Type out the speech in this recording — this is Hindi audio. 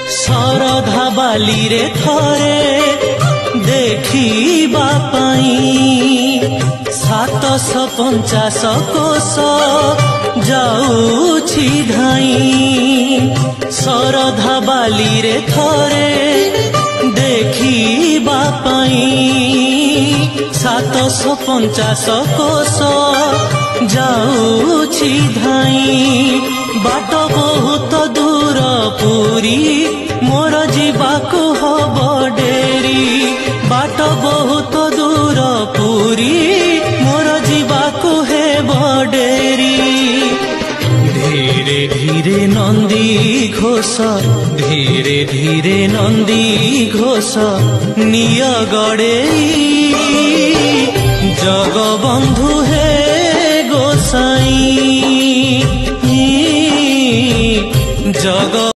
शरधा बाली रे थरे देखिबा पाई 750 कोश जाऊछि धाई। शरधा बाली रे थरे देखिबा पाई 750 कोश जाऊछि धाई। बाट बहुत दूर पुरी मोर जीवाकु हब डेरी। बाट बहुत दूर पुरी मोर जीवाकु हेब डेरी। धीरे धीरे नंदी घोष धीरे धीरे नंदी घोष निय गड़ेई जगबंधु हे गोसाई जग